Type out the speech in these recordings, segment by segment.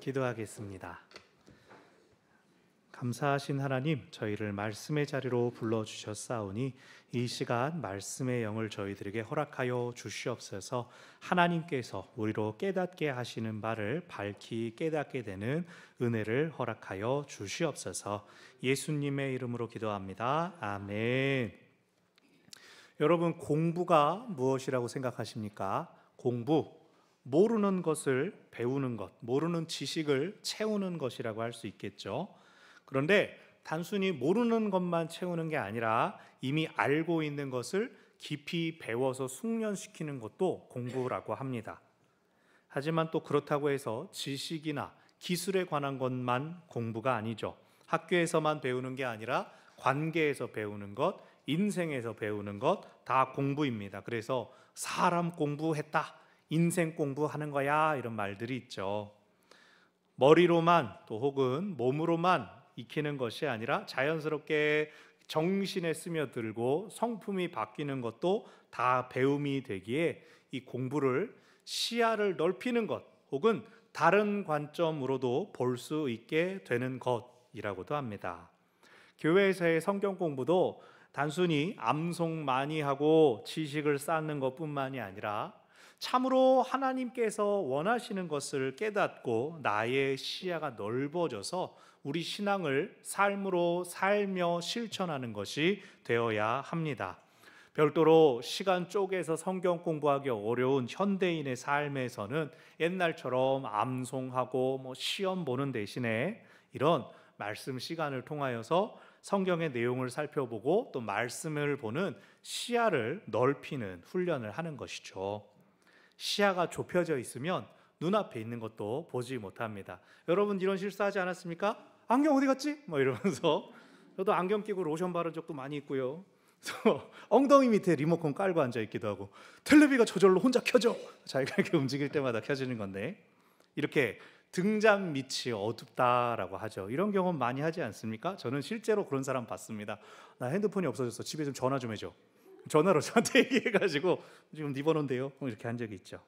기도하겠습니다. 감사하신 하나님, 저희를 말씀의 자리로 불러주셨사오니 이 시간 말씀의 영을 저희들에게 허락하여 주시옵소서. 하나님께서 우리로 깨닫게 하시는 바를 밝히 깨닫게 되는 은혜를 허락하여 주시옵소서. 예수님의 이름으로 기도합니다. 아멘. 여러분, 공부가 무엇이라고 생각하십니까? 공부, 모르는 것을 배우는 것, 모르는 지식을 채우는 것이라고 할 수 있겠죠. 그런데 단순히 모르는 것만 채우는 게 아니라 이미 알고 있는 것을 깊이 배워서 숙련시키는 것도 공부라고 합니다. 하지만 또 그렇다고 해서 지식이나 기술에 관한 것만 공부가 아니죠. 학교에서만 배우는 게 아니라 관계에서 배우는 것, 인생에서 배우는 것 다 공부입니다. 그래서 사람 공부했다, 인생 공부하는 거야, 이런 말들이 있죠. 머리로만 또 혹은 몸으로만 익히는 것이 아니라 자연스럽게 정신에 스며들고 성품이 바뀌는 것도 다 배움이 되기에 이 공부를 시야를 넓히는 것 혹은 다른 관점으로도 볼 수 있게 되는 것이라고도 합니다. 교회에서의 성경 공부도 단순히 암송 많이 하고 지식을 쌓는 것뿐만이 아니라 참으로 하나님께서 원하시는 것을 깨닫고 나의 시야가 넓어져서 우리 신앙을 삶으로 살며 실천하는 것이 되어야 합니다. 별도로 시간 쪼개서 성경 공부하기 어려운 현대인의 삶에서는 옛날처럼 암송하고 시험 보는 대신에 이런 말씀 시간을 통하여서 성경의 내용을 살펴보고 또 말씀을 보는 시야를 넓히는 훈련을 하는 것이죠. 시야가 좁혀져 있으면 눈앞에 있는 것도 보지 못합니다. 여러분 이런 실수하지 않았습니까? 안경 어디 갔지? 이러면서 저도 안경 끼고 로션 바른 적도 많이 있고요. 그래서 엉덩이 밑에 리모컨 깔고 앉아 있기도 하고 텔레비가 저절로 혼자 켜져. 자기가 이렇게 움직일 때마다 켜지는 건데 이렇게 등잔 밑이 어둡다라고 하죠. 이런 경험 많이 하지 않습니까? 저는 실제로 그런 사람 봤습니다. 나 핸드폰이 없어졌어. 집에 좀 전화 좀 해줘. 전화로 저한테 얘기해가지고 지금 네 번호인데요. 이렇게 한 적이 있죠.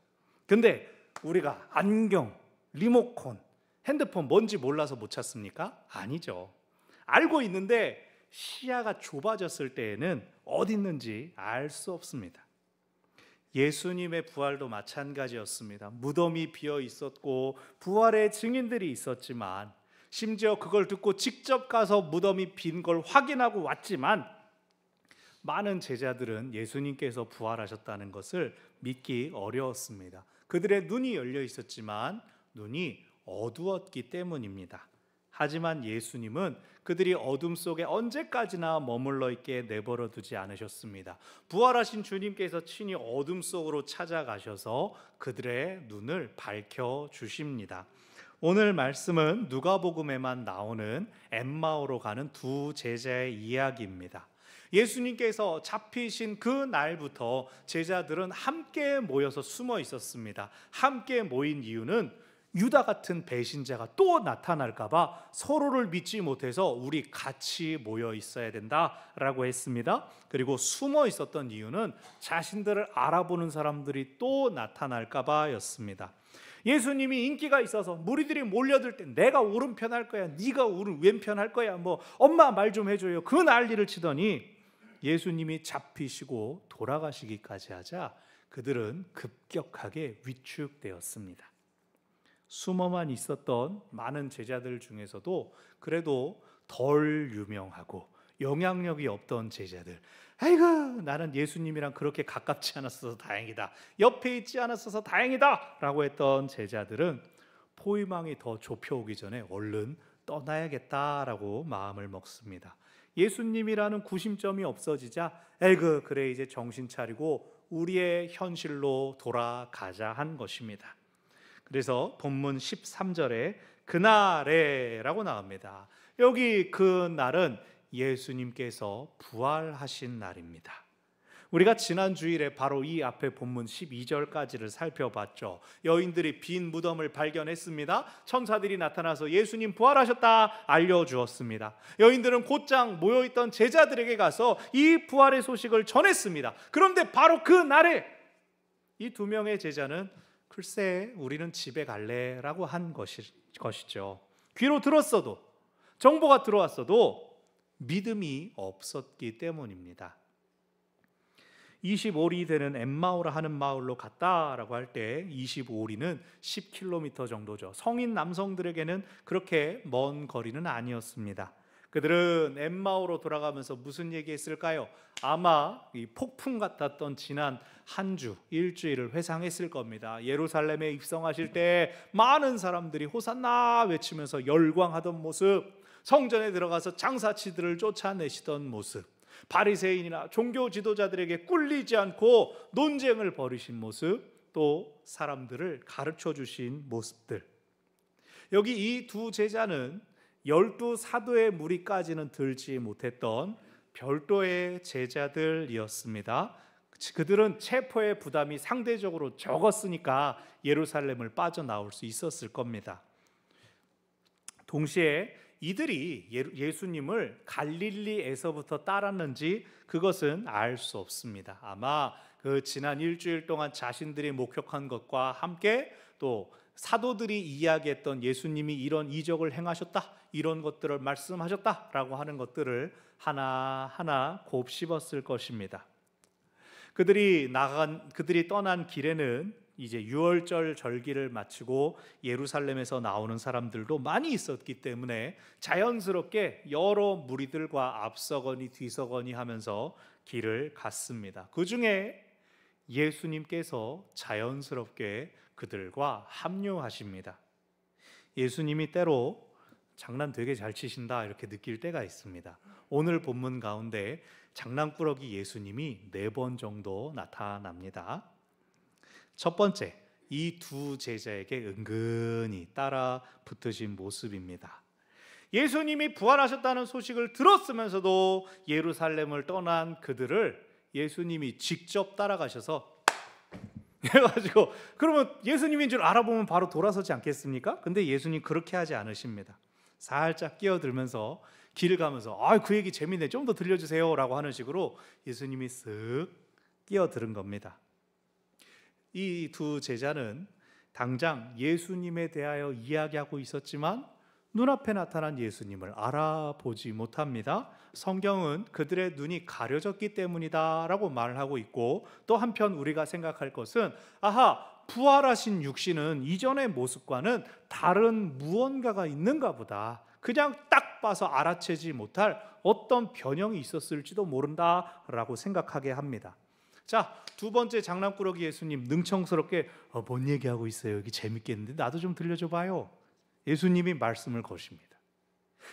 근데 우리가 안경, 리모컨, 핸드폰 뭔지 몰라서 못 찾습니까? 아니죠. 알고 있는데 시야가 좁아졌을 때에는 어디 있는지 알 수 없습니다. 예수님의 부활도 마찬가지였습니다. 무덤이 비어 있었고 부활의 증인들이 있었지만 심지어 그걸 듣고 직접 가서 무덤이 빈 걸 확인하고 왔지만 많은 제자들은 예수님께서 부활하셨다는 것을 믿기 어려웠습니다. 그들의 눈이 열려 있었지만 눈이 어두웠기 때문입니다. 하지만 예수님은 그들이 어둠 속에 언제까지나 머물러 있게 내버려 두지 않으셨습니다. 부활하신 주님께서 친히 어둠 속으로 찾아가셔서 그들의 눈을 밝혀 주십니다. 오늘 말씀은 누가복음에만 나오는 엠마오로 가는 두 제자의 이야기입니다. 예수님께서 잡히신 그 날부터 제자들은 함께 모여서 숨어 있었습니다. 함께 모인 이유는 유다 같은 배신자가 또 나타날까 봐 서로를 믿지 못해서 우리 같이 모여 있어야 된다라고 했습니다. 그리고 숨어 있었던 이유는 자신들을 알아보는 사람들이 또 나타날까 봐였습니다. 예수님이 인기가 있어서 무리들이 몰려들 때 내가 오른편 할 거야, 네가 왼편 할 거야, 엄마 말 좀 해줘요, 그 난리를 치더니 예수님이 잡히시고 돌아가시기까지 하자 그들은 급격하게 위축되었습니다. 숨어만 있었던 많은 제자들 중에서도 그래도 덜 유명하고 영향력이 없던 제자들, 아이고 나는 예수님이랑 그렇게 가깝지 않았어서 다행이다, 옆에 있지 않았어서 다행이다 라고 했던 제자들은 포위망이 더 좁혀오기 전에 얼른 떠나야겠다라고 마음을 먹습니다. 예수님이라는 구심점이 없어지자 에이그 그래 이제 정신 차리고 우리의 현실로 돌아가자 한 것입니다. 그래서 본문 13절에 그날에라고 나옵니다. 여기 그 날은 예수님께서 부활하신 날입니다. 우리가 지난 주일에 바로 이 앞에 본문 12절까지를 살펴봤죠. 여인들이 빈 무덤을 발견했습니다. 천사들이 나타나서 예수님 부활하셨다 알려주었습니다. 여인들은 곧장 모여있던 제자들에게 가서 이 부활의 소식을 전했습니다. 그런데 바로 그 날에 이 두 명의 제자는 글쎄 우리는 집에 갈래라고 한 것이죠. 귀로 들었어도, 정보가 들어왔어도 믿음이 없었기 때문입니다. 25리 되는 엠마오라 하는 마을로 갔다라고 할 때 25리는 10km 정도죠. 성인 남성들에게는 그렇게 먼 거리는 아니었습니다. 그들은 엠마오로 돌아가면서 무슨 얘기했을까요? 아마 이 폭풍 같았던 지난 한 주, 일주일을 회상했을 겁니다. 예루살렘에 입성하실 때 많은 사람들이 호산나 외치면서 열광하던 모습, 성전에 들어가서 장사치들을 쫓아내시던 모습, 바리새인이나 종교 지도자들에게 꿀리지 않고 논쟁을 벌이신 모습, 또 사람들을 가르쳐 주신 모습들. 여기 이 두 제자는 12사도의 무리까지는 들지 못했던 별도의 제자들이었습니다. 그들은 체포의 부담이 상대적으로 적었으니까 예루살렘을 빠져나올 수 있었을 겁니다. 동시에 이들이 예수님을 갈릴리에서부터 따랐는지 그것은 알 수 없습니다. 아마 그 지난 일주일 동안 자신들이 목격한 것과 함께 또 사도들이 이야기했던 예수님이 이런 이적을 행하셨다, 이런 것들을 말씀하셨다라고 하는 것들을 하나하나 곱씹었을 것입니다. 그들이 떠난 길에는 이제 유월절 절기를 마치고 예루살렘에서 나오는 사람들도 많이 있었기 때문에 자연스럽게 여러 무리들과 앞서거니 뒤서거니 하면서 길을 갔습니다. 그 중에 예수님께서 자연스럽게 그들과 합류하십니다. 예수님이 때로 장난 되게 잘 치신다 이렇게 느낄 때가 있습니다. 오늘 본문 가운데 장난꾸러기 예수님이 4번 정도 나타납니다. 첫 번째, 이 두 제자에게 은근히 따라 붙으신 모습입니다. 예수님이 부활하셨다는 소식을 들었으면서도 예루살렘을 떠난 그들을 예수님이 직접 따라가셔서 해가지고, 그러면 예수님인 줄 알아보면 바로 돌아서지 않겠습니까? 근데 예수님 그렇게 하지 않으십니다. 살짝 끼어들면서 길 가면서 그 얘기 재밌네, 좀 더 들려주세요 라고 하는 식으로 예수님이 쓱 끼어드는 겁니다. 이 두 제자는 당장 예수님에 대하여 이야기하고 있었지만 눈앞에 나타난 예수님을 알아보지 못합니다. 성경은 그들의 눈이 가려졌기 때문이다 라고 말을 하고 있고, 또 한편 우리가 생각할 것은 부활하신 육신은 이전의 모습과는 다른 무언가가 있는가 보다, 그냥 딱 봐서 알아채지 못할 어떤 변형이 있었을지도 모른다라고 생각하게 합니다. 자, 두 번째 장난꾸러기 예수님 능청스럽게 뭔 얘기하고 있어요? 여기 재밌겠는데 나도 좀 들려줘 봐요. 예수님이 말씀을 거십니다.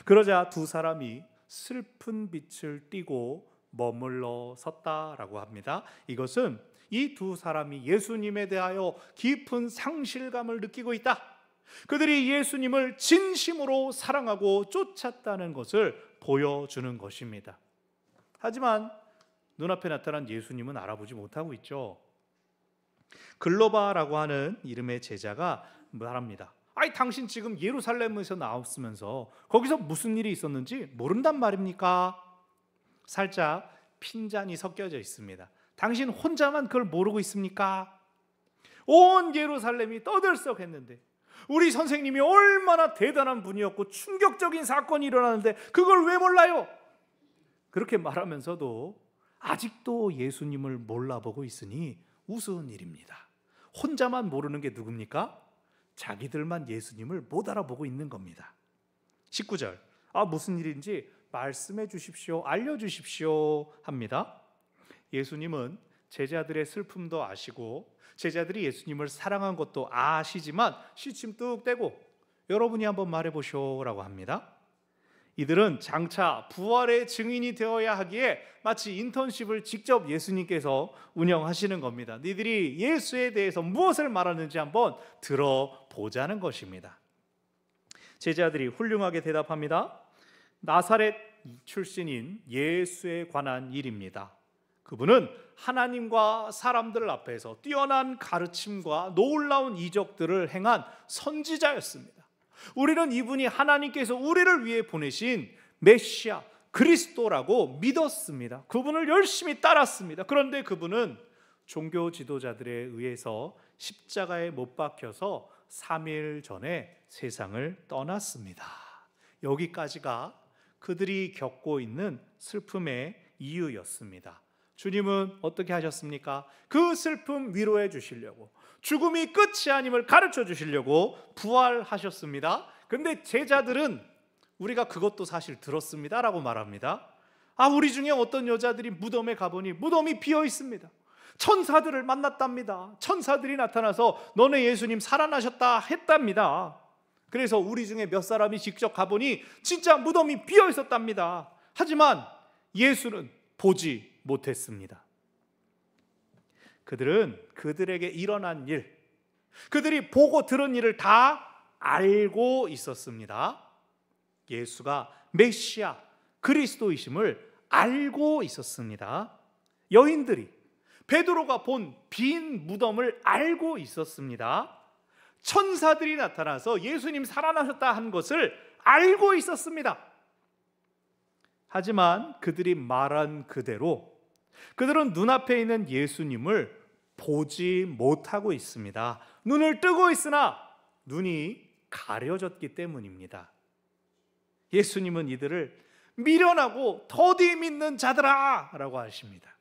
그러자 두 사람이 슬픈 빛을 띠고 머물러 섰다라고 합니다. 이것은 이 두 사람이 예수님에 대하여 깊은 상실감을 느끼고 있다, 그들이 예수님을 진심으로 사랑하고 쫓았다는 것을 보여주는 것입니다. 하지만 눈앞에 나타난 예수님은 알아보지 못하고 있죠. 글로바라고 하는 이름의 제자가 말합니다. 당신 지금 예루살렘에서 나왔으면서 거기서 무슨 일이 있었는지 모른단 말입니까? 살짝 핀잔이 섞여져 있습니다. 당신 혼자만 그걸 모르고 있습니까? 온 예루살렘이 떠들썩했는데, 우리 선생님이 얼마나 대단한 분이었고 충격적인 사건이 일어나는데 그걸 왜 몰라요? 그렇게 말하면서도 아직도 예수님을 몰라보고 있으니 우스운 일입니다. 혼자만 모르는 게 누굽니까? 자기들만 예수님을 못 알아보고 있는 겁니다. 19절, 무슨 일인지 말씀해 주십시오, 알려주십시오 합니다. 예수님은 제자들의 슬픔도 아시고 제자들이 예수님을 사랑한 것도 아시지만 시침 뚝 떼고 여러분이 한번 말해보시오라고 합니다. 이들은 장차 부활의 증인이 되어야 하기에 마치 인턴십을 직접 예수님께서 운영하시는 겁니다. 니들이 예수에 대해서 무엇을 말하는지 한번 들어보자는 것입니다. 제자들이 훌륭하게 대답합니다. 나사렛 출신인 예수에 관한 일입니다. 그분은 하나님과 사람들 앞에서 뛰어난 가르침과 놀라운 이적들을 행한 선지자였습니다. 우리는 이분이 하나님께서 우리를 위해 보내신 메시아 그리스도라고 믿었습니다. 그분을 열심히 따랐습니다. 그런데 그분은 종교 지도자들에 의해서 십자가에 못 박혀서 3일 전에 세상을 떠났습니다. 여기까지가 그들이 겪고 있는 슬픔의 이유였습니다. 주님은 어떻게 하셨습니까? 그 슬픔 위로해 주시려고, 죽음이 끝이 아님을 가르쳐 주시려고 부활하셨습니다. 근데 제자들은 우리가 그것도 사실 들었습니다 라고 말합니다. 우리 중에 어떤 여자들이 무덤에 가보니 무덤이 비어 있습니다. 천사들을 만났답니다. 천사들이 나타나서 너네 예수님 살아나셨다 했답니다. 그래서 우리 중에 몇 사람이 직접 가보니 진짜 무덤이 비어 있었답니다. 하지만 예수는 보지 못했습니다. 그들은 그들에게 일어난 일, 그들이 보고 들은 일을 다 알고 있었습니다. 예수가 메시아 그리스도이심을 알고 있었습니다. 여인들이 베드로가 본 빈 무덤을 알고 있었습니다. 천사들이 나타나서 예수님 살아나셨다 한 것을 알고 있었습니다. 하지만 그들이 말한 그대로 그들은 눈앞에 있는 예수님을 보지 못하고 있습니다. 눈을 뜨고 있으나 눈이 가려졌기 때문입니다. 예수님은 이들을 미련하고 더디 믿는 자들아 라고 하십니다.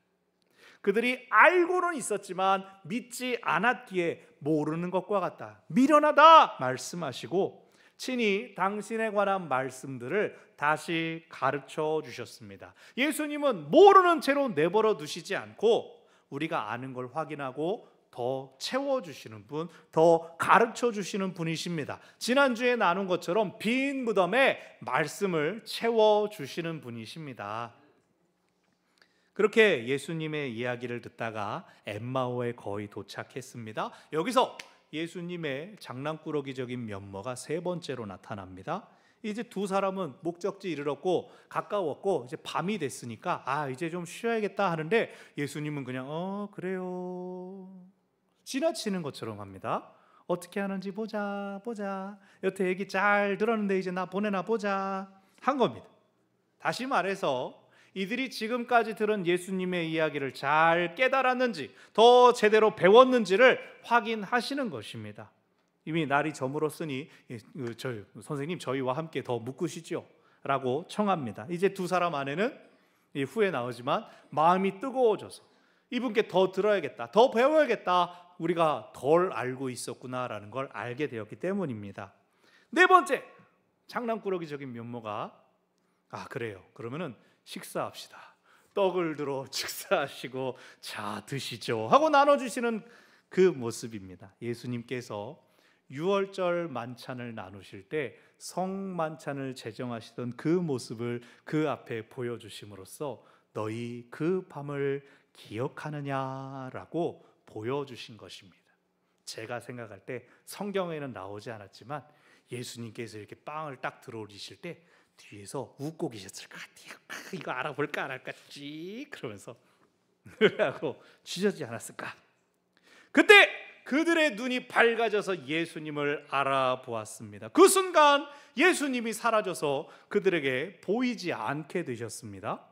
그들이 알고는 있었지만 믿지 않았기에 모르는 것과 같다, 미련하다 말씀하시고 친히 당신에 관한 말씀들을 다시 가르쳐 주셨습니다. 예수님은 모르는 채로 내버려 두시지 않고 우리가 아는 걸 확인하고 더 채워주시는 분, 더 가르쳐 주시는 분이십니다. 지난주에 나눈 것처럼 빈 무덤에 말씀을 채워주시는 분이십니다. 그렇게 예수님의 이야기를 듣다가 엠마오에 거의 도착했습니다. 여기서 예수님의 장난꾸러기적인 면모가 세 번째로 나타납니다. 이제 두 사람은 목적지 이르렀고 가까웠고 이제 밤이 됐으니까 이제 좀 쉬어야겠다 하는데 예수님은 그냥 그래요 지나치는 것처럼 합니다. 어떻게 하는지 보자 여태 얘기 잘 들었는데 이제 나 보내나 보자 한 겁니다. 다시 말해서 이들이 지금까지 들은 예수님의 이야기를 잘 깨달았는지 더 제대로 배웠는지를 확인하시는 것입니다. 이미 날이 저물었으니 선생님 저희와 함께 더 묵으시죠 라고 청합니다. 이제 두 사람 안에는 후에 나오지만 마음이 뜨거워져서 이분께 더 들어야겠다, 더 배워야겠다, 우리가 덜 알고 있었구나라는 걸 알게 되었기 때문입니다. 네 번째 장난꾸러기적인 면모가 그래요 그러면은 식사합시다. 떡을 들어 식사하시고 자 드시죠 하고 나눠주시는 그 모습입니다. 예수님께서 유월절 만찬을 나누실 때 성만찬을 제정하시던 그 모습을 그 앞에 보여주심으로써 너희 그 밤을 기억하느냐라고 보여주신 것입니다. 제가 생각할 때 성경에는 나오지 않았지만 예수님께서 이렇게 빵을 딱 들어올리실 때 뒤에서 웃고 계셨을 것 같아요. 이거 알아볼까 안 할까 그러면서 하고 주저지 않았을까. 그때 그들의 눈이 밝아져서 예수님을 알아보았습니다. 그 순간 예수님이 사라져서 그들에게 보이지 않게 되셨습니다.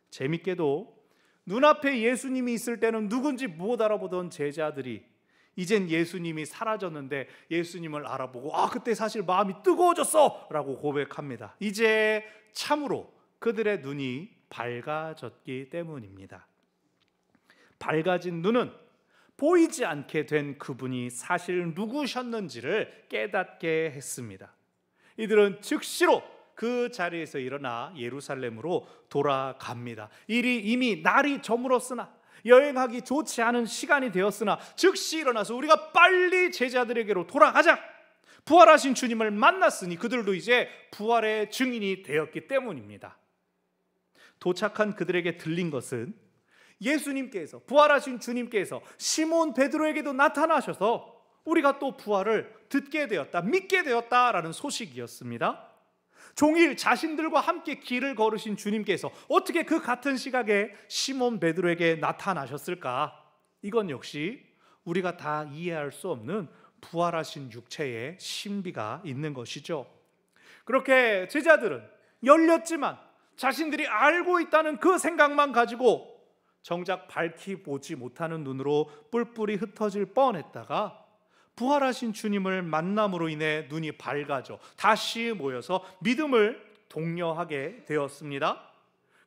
재밌게도 눈앞에 예수님이 있을 때는 누군지 못 알아보던 제자들이 이젠 예수님이 사라졌는데 예수님을 알아보고 그때 사실 마음이 뜨거워졌어 라고 고백합니다. 이제 참으로 그들의 눈이 밝아졌기 때문입니다. 밝아진 눈은 보이지 않게 된 그분이 사실 누구셨는지를 깨닫게 했습니다. 이들은 즉시로 그 자리에서 일어나 예루살렘으로 돌아갑니다. 이미 날이 저물었으나 여행하기 좋지 않은 시간이 되었으나 즉시 일어나서 우리가 빨리 제자들에게로 돌아가자. 부활하신 주님을 만났으니 그들도 이제 부활의 증인이 되었기 때문입니다. 도착한 그들에게 들린 것은 예수님께서, 부활하신 주님께서 시몬 베드로에게도 나타나셔서 우리가 또 부활을 듣게 되었다, 믿게 되었다라는 소식이었습니다. 종일 자신들과 함께 길을 걸으신 주님께서 어떻게 그 같은 시각에 시몬 베드로에게 나타나셨을까? 이건 역시 우리가 다 이해할 수 없는 부활하신 육체의 신비가 있는 것이죠. 그렇게 제자들은 열렸지만 자신들이 알고 있다는 그 생각만 가지고 정작 밝히 보지 못하는 눈으로 뿔뿔이 흩어질 뻔했다가 부활하신 주님을 만남으로 인해 눈이 밝아져 다시 모여서 믿음을 독려하게 되었습니다.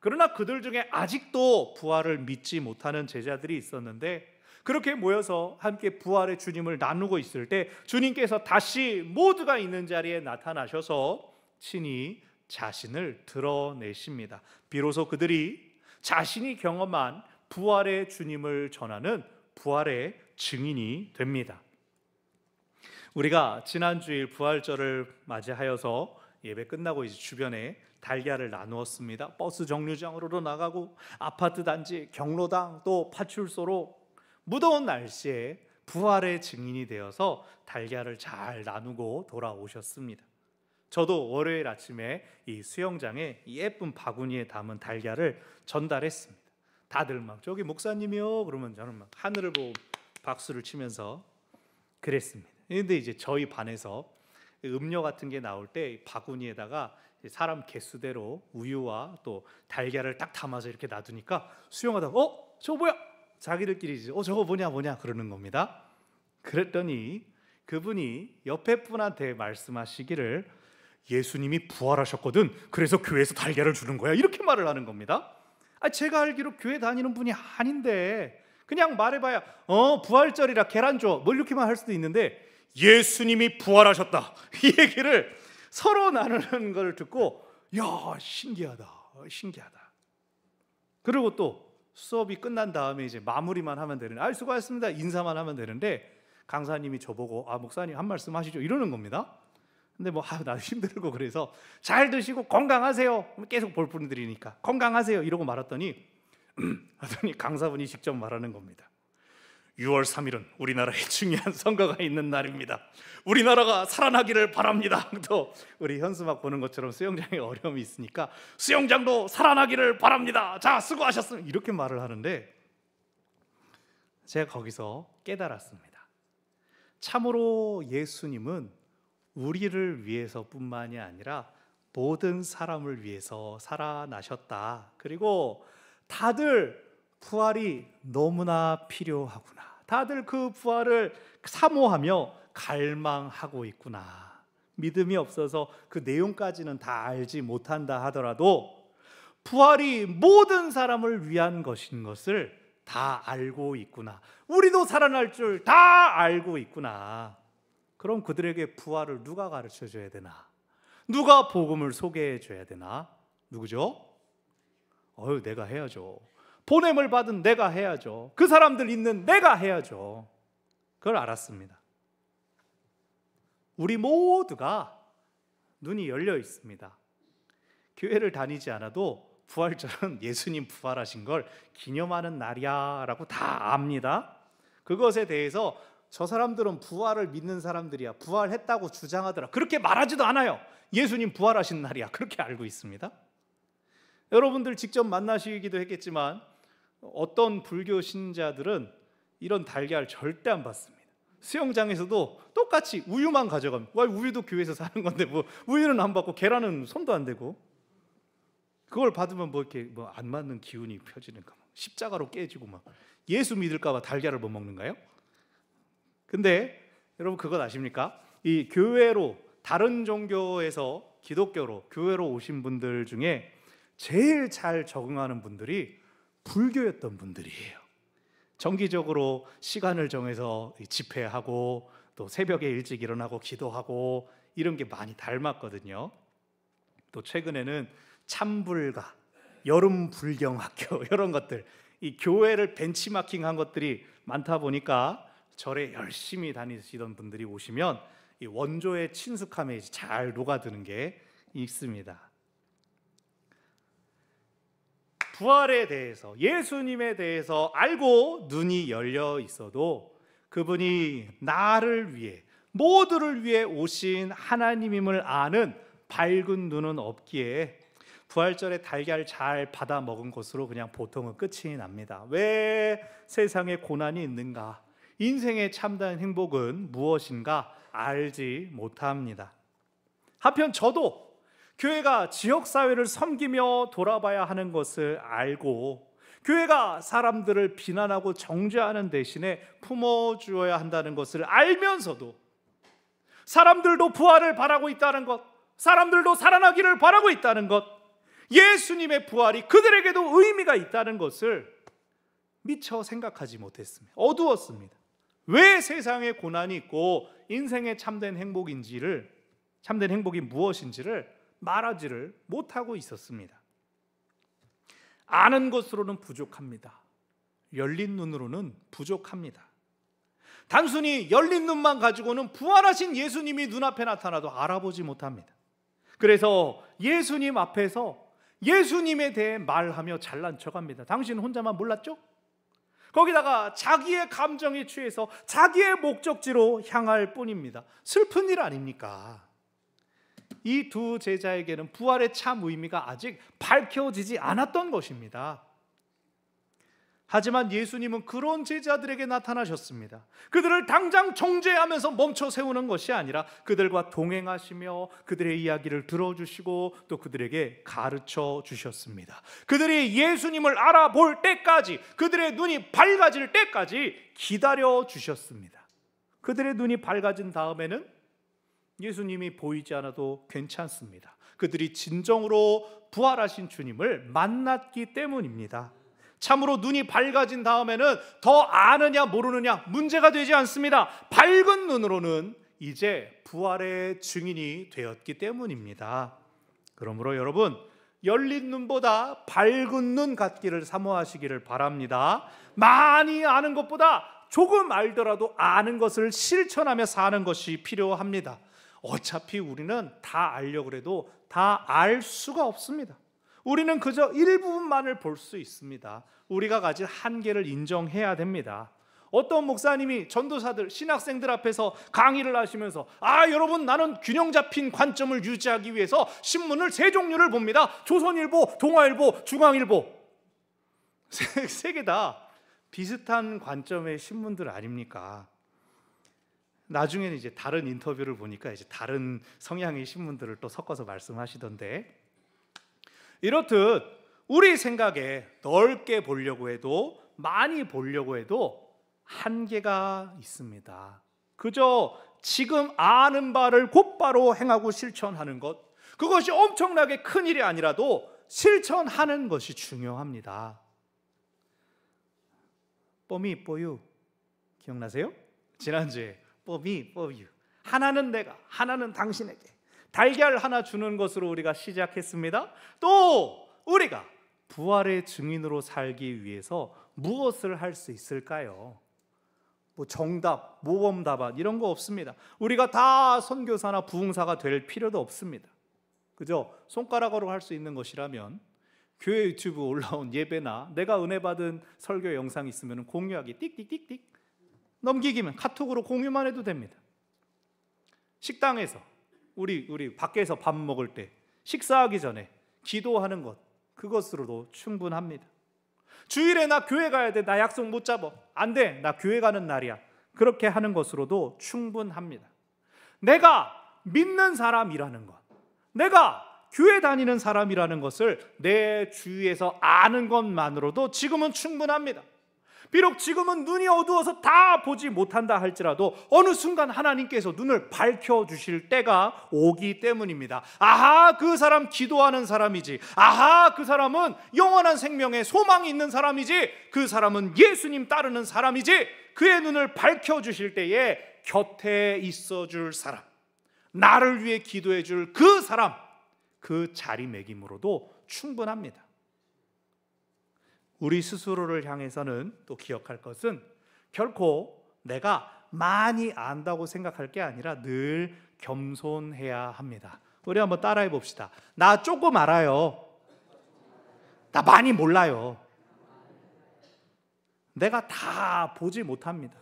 그러나 그들 중에 아직도 부활을 믿지 못하는 제자들이 있었는데, 그렇게 모여서 함께 부활의 주님을 나누고 있을 때 주님께서 다시 모두가 있는 자리에 나타나셔서 친히 자신을 드러내십니다. 비로소 그들이 자신이 경험한 부활의 주님을 전하는 부활의 증인이 됩니다. 우리가 지난주일 부활절을 맞이하여서 예배 끝나고 이제 주변에 달걀을 나누었습니다. 버스 정류장으로도 나가고 아파트 단지, 경로당, 또 파출소로 무더운 날씨에 부활의 증인이 되어서 달걀을 잘 나누고 돌아오셨습니다. 저도 월요일 아침에 이 수영장에 이 예쁜 바구니에 담은 달걀을 전달했습니다. 다들 막 저기 목사님이요 그러면 저는 막 하늘을 보고 박수를 치면서 그랬습니다. 그런데 이제 저희 반에서 음료 같은 게 나올 때 바구니에다가 사람 개수대로 우유와 또 달걀을 딱 담아서 이렇게 놔두니까 수영하다가 저거 뭐야? 자기들끼리 저거 뭐냐 그러는 겁니다. 그랬더니 그분이 옆에 분한테 말씀하시기를 예수님이 부활하셨거든. 그래서 교회에서 달걀을 주는 거야. 이렇게 말을 하는 겁니다. 제가 알기로 교회 다니는 분이 아닌데 그냥 말해봐야 부활절이라 계란 줘 뭐 이렇게만 할 수도 있는데 예수님이 부활하셨다 이 얘기를 서로 나누는 걸 듣고 야 신기하다. 그리고 또 수업이 끝난 다음에 이제 마무리만 하면 되는 수고하셨습니다 인사만 하면 되는데 강사님이 저보고 목사님 한 말씀 하시죠 이러는 겁니다. 근데 나 힘들고 그래서 잘 드시고 건강하세요 계속 볼 분들이니까 건강하세요 이러고 말았더니 하더니 강사분이 직접 말하는 겁니다. 6월 3일은 우리나라에 중요한 선거가 있는 날입니다. 우리나라가 살아나기를 바랍니다. 또 우리 현수막 보는 것처럼 수영장에 어려움이 있으니까 수영장도 살아나기를 바랍니다. 자 수고하셨습니다. 이렇게 말을 하는데 제가 거기서 깨달았습니다. 참으로 예수님은 우리를 위해서뿐만이 아니라 모든 사람을 위해서 살아나셨다. 그리고 다들 부활이 너무나 필요하구나. 다들 그 부활을 사모하며 갈망하고 있구나. 믿음이 없어서 그 내용까지는 다 알지 못한다 하더라도 부활이 모든 사람을 위한 것인 것을 다 알고 있구나. 우리도 살아날 줄 다 알고 있구나. 그럼 그들에게 부활을 누가 가르쳐 줘야 되나? 누가 복음을 소개해 줘야 되나? 누구죠? 내가 해야죠. 보냄을 받은 내가 해야죠. 그 사람들 있는 내가 해야죠. 그걸 알았습니다. 우리 모두가 눈이 열려 있습니다. 교회를 다니지 않아도 부활절은 예수님 부활하신 걸 기념하는 날이야 라고 다 압니다. 그것에 대해서 저 사람들은 부활을 믿는 사람들이야, 부활했다고 주장하더라, 그렇게 말하지도 않아요. 예수님 부활하신 날이야, 그렇게 알고 있습니다. 여러분들 직접 만나시기도 했겠지만 어떤 불교 신자들은 이런 달걀 절대 안 받습니다. 수영장에서도 똑같이 우유만 가져갑니다. 우유도 교회에서 사는 건데 우유는 안 받고 계란은 손도 안 대고, 그걸 받으면 이렇게 안 맞는 기운이 펴지는 거, 십자가로 깨지고 예수 믿을까 봐 달걀을 못 먹는가요? 근데 여러분 그것 아십니까? 이 교회로, 다른 종교에서 기독교로 교회로 오신 분들 중에 제일 잘 적응하는 분들이 불교였던 분들이에요. 정기적으로 시간을 정해서 집회하고 또 새벽에 일찍 일어나고 기도하고 이런 게 많이 닮았거든요. 또 최근에는 참불가, 여름 불경학교 이런 것들, 이 교회를 벤치마킹한 것들이 많다 보니까 절에 열심히 다니시던 분들이 오시면 이 원조의 친숙함에 잘 녹아드는 게 있습니다. 부활에 대해서, 예수님에 대해서 알고 눈이 열려 있어도 그분이 나를 위해, 모두를 위해 오신 하나님임을 아는 밝은 눈은 없기에 부활절에 달걀 잘 받아 먹은 것으로 그냥 보통은 끝이 납니다. 왜 세상에 고난이 있는가? 인생의 참다운 행복은 무엇인가 알지 못합니다. 한편 저도 교회가 지역사회를 섬기며 돌아봐야 하는 것을 알고 교회가 사람들을 비난하고 정죄하는 대신에 품어주어야 한다는 것을 알면서도 사람들도 부활을 바라고 있다는 것, 사람들도 살아나기를 바라고 있다는 것, 예수님의 부활이 그들에게도 의미가 있다는 것을 미처 생각하지 못했습니다. 어두웠습니다. 왜 세상에 고난이 있고 인생의 참된 행복이 무엇인지를 말하지를 못하고 있었습니다. 아는 것으로는 부족합니다. 열린 눈으로는 부족합니다. 단순히 열린 눈만 가지고는 부활하신 예수님이 눈앞에 나타나도 알아보지 못합니다. 그래서 예수님 앞에서 예수님에 대해 말하며 잘난 척합니다. 당신은 혼자만 몰랐죠? 거기다가 자기의 감정에 취해서 자기의 목적지로 향할 뿐입니다. 슬픈 일 아닙니까? 이 두 제자에게는 부활의 참 의미가 아직 밝혀지지 않았던 것입니다. 하지만 예수님은 그런 제자들에게 나타나셨습니다. 그들을 당장 정죄하면서 멈춰 세우는 것이 아니라 그들과 동행하시며 그들의 이야기를 들어주시고 또 그들에게 가르쳐 주셨습니다. 그들이 예수님을 알아볼 때까지, 그들의 눈이 밝아질 때까지 기다려 주셨습니다. 그들의 눈이 밝아진 다음에는 예수님이 보이지 않아도 괜찮습니다. 그들이 진정으로 부활하신 주님을 만났기 때문입니다. 참으로 눈이 밝아진 다음에는 더 아느냐 모르느냐 문제가 되지 않습니다. 밝은 눈으로는 이제 부활의 증인이 되었기 때문입니다. 그러므로 여러분, 열린 눈보다 밝은 눈 갖기를 사모하시기를 바랍니다. 많이 아는 것보다 조금 알더라도 아는 것을 실천하며 사는 것이 필요합니다. 어차피 우리는 다 알려고 해도 다 알 수가 없습니다. 우리는 그저 일부분만을 볼 수 있습니다. 우리가 가진 한계를 인정해야 됩니다. 어떤 목사님이 전도사들, 신학생들 앞에서 강의를 하시면서 여러분, 나는 균형 잡힌 관점을 유지하기 위해서 신문을 세 종류를 봅니다. 조선일보, 동아일보, 중앙일보. 세 개 다 비슷한 관점의 신문들 아닙니까? 나중에는 이제 다른 인터뷰를 보니까 이제 다른 성향의 신문들을 또 섞어서 말씀하시던데, 이렇듯 우리 생각에 넓게 보려고 해도, 많이 보려고 해도 한계가 있습니다. 그저 지금 아는 바를 곧바로 행하고 실천하는 것, 그것이 엄청나게 큰 일이 아니라도 실천하는 것이 중요합니다. 뽀미 뽀유 기억나세요? 지난주에 뽀미 뽀유, 하나는 내가, 하나는 당신에게 달걀 하나 주는 것으로 우리가 시작했습니다. 또 우리가 부활의 증인으로 살기 위해서 무엇을 할 수 있을까요? 뭐 정답, 모범 답안 이런 거 없습니다. 우리가 다 선교사나 부흥사가 될 필요도 없습니다. 그죠? 손가락으로 할 수 있는 것이라면 교회 유튜브 올라온 예배나 내가 은혜 받은 설교 영상 있으면 공유하기 띡띡띡띡 넘기기면 카톡으로 공유만 해도 됩니다. 식당에서 우리 밖에서 밥 먹을 때 식사하기 전에 기도하는 것, 그것으로도 충분합니다. 주일에 나 교회 가야 돼, 나 약속 못 잡아, 안 돼, 나 교회 가는 날이야, 그렇게 하는 것으로도 충분합니다. 내가 믿는 사람이라는 것, 내가 교회 다니는 사람이라는 것을 내 주위에서 아는 것만으로도 지금은 충분합니다. 비록 지금은 눈이 어두워서 다 보지 못한다 할지라도 어느 순간 하나님께서 눈을 밝혀주실 때가 오기 때문입니다. 아하, 그 사람 기도하는 사람이지, 아하, 그 사람은 영원한 생명에 소망이 있는 사람이지, 그 사람은 예수님 따르는 사람이지, 그의 눈을 밝혀주실 때에 곁에 있어줄 사람, 나를 위해 기도해줄 그 사람, 그 자리매김으로도 충분합니다. 우리 스스로를 향해서는 또 기억할 것은 결코 내가 많이 안다고 생각할 게 아니라 늘 겸손해야 합니다. 우리 한번 따라해 봅시다. 나 조금 알아요. 나 많이 몰라요. 내가 다 보지 못합니다.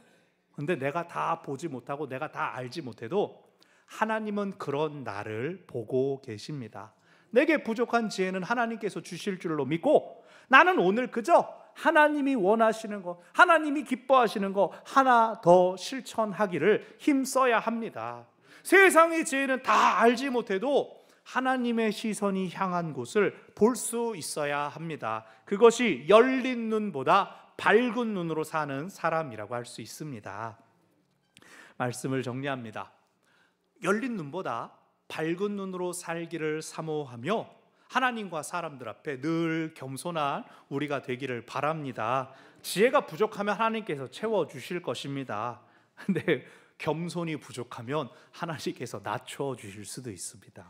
근데 내가 다 보지 못하고 내가 다 알지 못해도 하나님은 그런 나를 보고 계십니다. 내게 부족한 지혜는 하나님께서 주실 줄로 믿고 나는 오늘 그저 하나님이 원하시는 것, 하나님이 기뻐하시는 것 하나 더 실천하기를 힘써야 합니다. 세상의 지혜는 다 알지 못해도 하나님의 시선이 향한 곳을 볼 수 있어야 합니다. 그것이 열린 눈보다 밝은 눈으로 사는 사람이라고 할 수 있습니다. 말씀을 정리합니다. 열린 눈보다 밝은 눈으로 살기를 사모하며 하나님과 사람들 앞에 늘 겸손한 우리가 되기를 바랍니다. 지혜가 부족하면 하나님께서 채워주실 것입니다. 근데 겸손이 부족하면 하나님께서 낮춰주실 수도 있습니다.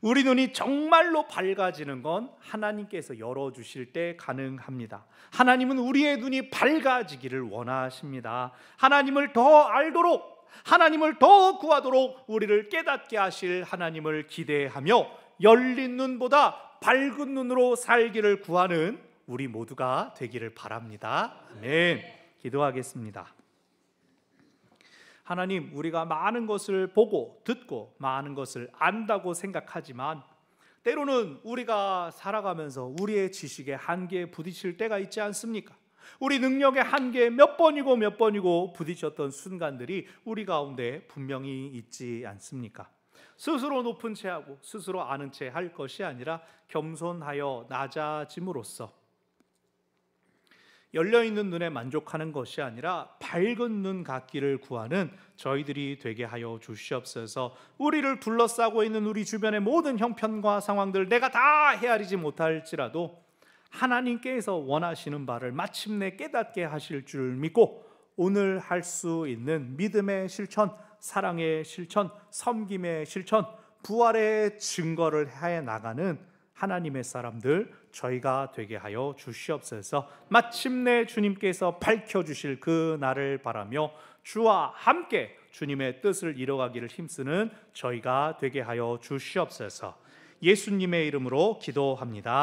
우리 눈이 정말로 밝아지는 건 하나님께서 열어주실 때 가능합니다. 하나님은 우리의 눈이 밝아지기를 원하십니다. 하나님을 더 알도록, 하나님을 더 구하도록 우리를 깨닫게 하실 하나님을 기대하며 열린 눈보다 밝은 눈으로 살기를 구하는 우리 모두가 되기를 바랍니다. 아멘. 기도하겠습니다. 하나님, 우리가 많은 것을 보고 듣고 많은 것을 안다고 생각하지만 때로는 우리가 살아가면서 우리의 지식의 한계에 부딪힐 때가 있지 않습니까? 우리 능력의 한계에 몇 번이고 부딪혔던 순간들이 우리 가운데 분명히 있지 않습니까? 스스로 높은 채 하고 스스로 아는 채 할 것이 아니라 겸손하여 낮아짐으로써 열려있는 눈에 만족하는 것이 아니라 밝은 눈 갖기를 구하는 저희들이 되게 하여 주시옵소서. 우리를 둘러싸고 있는 우리 주변의 모든 형편과 상황들 내가 다 헤아리지 못할지라도 하나님께서 원하시는 바를 마침내 깨닫게 하실 줄 믿고 오늘 할 수 있는 믿음의 실천, 사랑의 실천, 섬김의 실천, 부활의 증거를 해 나가는 하나님의 사람들 저희가 되게 하여 주시옵소서. 마침내 주님께서 밝혀주실 그 날을 바라며 주와 함께 주님의 뜻을 이뤄가기를 힘쓰는 저희가 되게 하여 주시옵소서. 예수님의 이름으로 기도합니다.